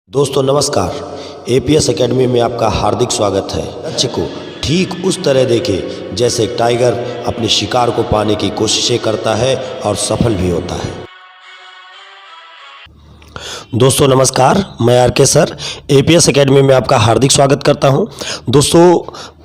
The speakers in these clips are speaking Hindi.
दोस्तों नमस्कार। एपीएस एकेडमी में आपका हार्दिक स्वागत है। लक्ष्य को ठीक उस तरह देखें जैसे एक टाइगर अपने शिकार को पाने की कोशिशें करता है और सफल भी होता है। दोस्तों नमस्कार, मैं आर के सर एपीएस एकेडमी में आपका हार्दिक स्वागत करता हूं। दोस्तों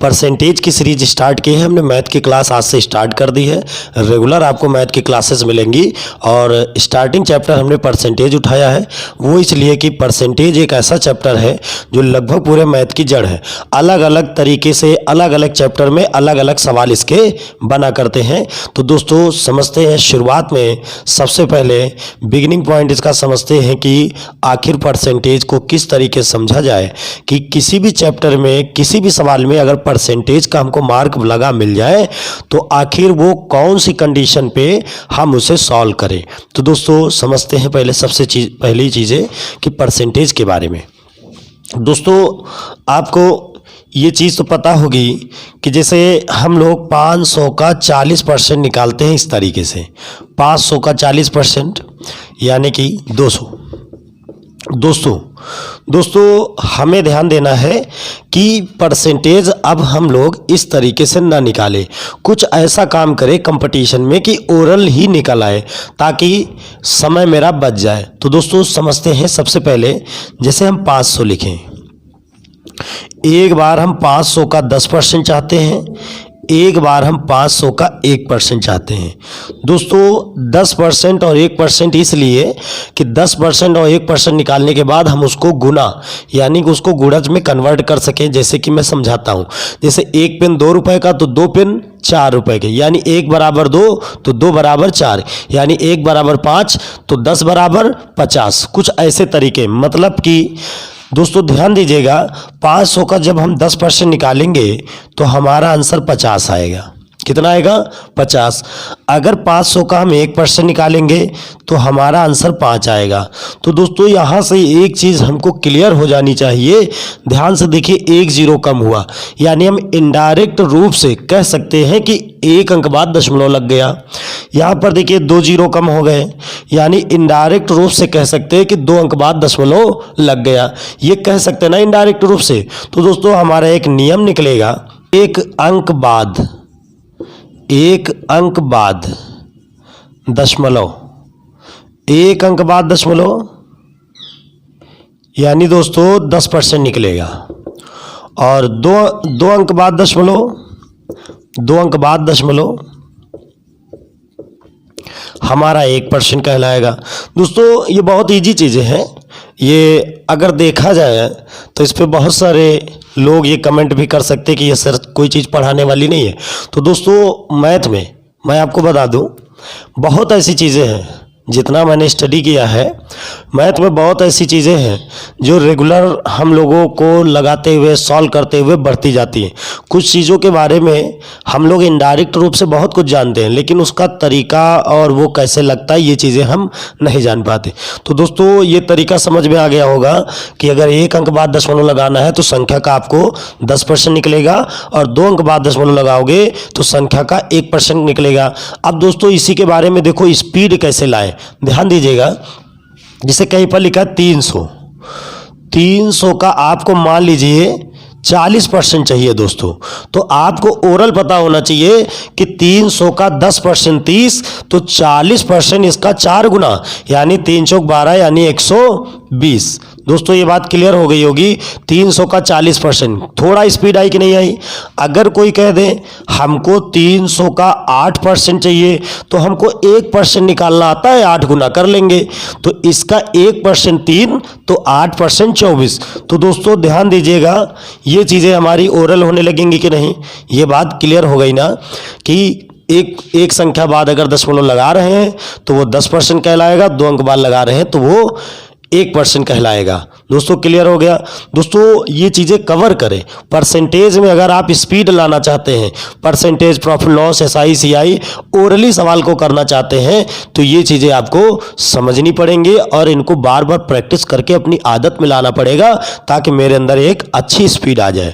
परसेंटेज की सीरीज स्टार्ट की है हमने। मैथ की क्लास आज से स्टार्ट कर दी है। रेगुलर आपको मैथ की क्लासेस मिलेंगी और स्टार्टिंग चैप्टर हमने परसेंटेज उठाया है। वो इसलिए कि परसेंटेज एक ऐसा चैप्टर है जो लगभग पूरे मैथ की जड़ है। अलग अलग तरीके से अलग अलग चैप्टर में अलग अलग सवाल इसके बना करते हैं। तो दोस्तों समझते हैं, शुरुआत में सबसे पहले बिगिनिंग पॉइंट इसका समझते हैं कि आखिर परसेंटेज को किस तरीके से समझा जाए कि किसी भी चैप्टर में किसी भी सवाल में अगर परसेंटेज का हमको मार्क लगा मिल जाए तो आखिर वो कौन सी कंडीशन पे हम उसे सॉल्व करें। तो दोस्तों समझते हैं पहले पहली चीज़ें कि परसेंटेज के बारे में। दोस्तों आपको ये चीज़ तो पता होगी कि जैसे हम लोग 500 का 40% निकालते हैं इस तरीके से। 500 का 40% यानी कि 200। दोस्तों हमें ध्यान देना है कि परसेंटेज अब हम लोग इस तरीके से ना निकालें। कुछ ऐसा काम करें कंपटीशन में कि ओरल ही निकल आए ताकि समय मेरा बच जाए। तो दोस्तों समझते हैं, सबसे पहले जैसे हम 500 लिखें, एक बार हम 500 का 10% चाहते हैं, एक बार हम 500 का 1% चाहते हैं। दोस्तों 10% और 1% इसलिए कि 10% और 1% निकालने के बाद हम उसको गुना यानी कि उसको गुणज में कन्वर्ट कर सकें। जैसे कि मैं समझाता हूँ, जैसे एक पेन 2 रुपए का तो 2 पेन 4 रुपए के, यानी 1 बराबर 2 तो 2 बराबर 4, यानी 1 बराबर 5 तो 10 बराबर 50। कुछ ऐसे तरीके, मतलब कि दोस्तों ध्यान दीजिएगा, 500 का जब हम 10% निकालेंगे तो हमारा आंसर 50 आएगा। कितना आएगा? 50। अगर 500 का हम 1% निकालेंगे तो हमारा आंसर 5 आएगा। तो दोस्तों यहाँ से एक चीज़ हमको क्लियर हो जानी चाहिए। ध्यान से देखिए, 1 0 कम हुआ, यानी हम इनडायरेक्ट रूप से कह सकते हैं कि 1 अंक बाद दशमलव लग गया। यहाँ पर देखिए 2 0 कम हो गए, यानी इनडायरेक्ट रूप से कह सकते हैं कि 2 अंक बाद दशमलव लग गया। ये कह सकते हैं ना इनडायरेक्ट रूप से। तो दोस्तों हमारा एक नियम निकलेगा, 1 अंक बाद दशमलव, 1 अंक बाद दशमलव, यानी दोस्तों 10% निकलेगा। और 2 अंक बाद दशमलव, 2 अंक बाद दशमलव हमारा 1% कहलाएगा। दोस्तों ये बहुत इजी चीज़ें हैं। ये अगर देखा जाए तो इस पे बहुत सारे लोग ये कमेंट भी कर सकते कि ये सर कोई चीज़ पढ़ाने वाली नहीं है। तो दोस्तों मैथ में मैं आपको बता दूं, बहुत ऐसी चीज़ें हैं, जितना मैंने स्टडी किया है मैथ में बहुत ऐसी चीज़ें हैं जो रेगुलर हम लोगों को लगाते हुए सॉल्व करते हुए बढ़ती जाती हैं। कुछ चीज़ों के बारे में हम लोग इनडायरेक्ट रूप से बहुत कुछ जानते हैं, लेकिन उसका तरीका और वो कैसे लगता है ये चीज़ें हम नहीं जान पाते। तो दोस्तों ये तरीका समझ में आ गया होगा कि अगर 1 अंक बाद दशमलव लगाना है तो संख्या का आपको 10% निकलेगा, और 2 अंक बाद दशमलव लगाओगे तो संख्या का 1% निकलेगा। अब दोस्तों इसी के बारे में देखो, स्पीड कैसे लाएं, ध्यान दीजिएगा। जिसे कहीं पर लिखा 300 का आपको मान लीजिए 40% चाहिए दोस्तों, तो आपको ओरल पता होना चाहिए कि 300 का 10% 30, तो 40% इसका 4 गुना, यानी 3 चौक 12 यानी 120। दोस्तों ये बात क्लियर हो गई होगी। 300 का 40%, थोड़ा स्पीड आई कि नहीं आई? अगर कोई कह दे हमको 300 का 8% चाहिए तो हमको 1% निकालना आता है, 8 गुना कर लेंगे, तो इसका 1% 3 तो 8% 24। तो दोस्तों ध्यान दीजिएगा, ये चीज़ें हमारी ओरल होने लगेंगी कि नहीं? ये बात क्लियर हो गई ना कि एक संख्या बाद अगर दशमलव लगा रहे हैं तो वो 10% कहलाएगा, 2 अंक बाद लगा रहे हैं तो वो 1% कहलाएगा। दोस्तों क्लियर हो गया। दोस्तों ये चीज़ें कवर करें। परसेंटेज में अगर आप स्पीड लाना चाहते हैं, percentage, profit loss, SI CI orally सवाल को करना चाहते हैं, तो ये चीज़ें आपको समझनी पड़ेंगी और इनको बार बार प्रैक्टिस करके अपनी आदत में लाना पड़ेगा ताकि मेरे अंदर एक अच्छी स्पीड आ जाए।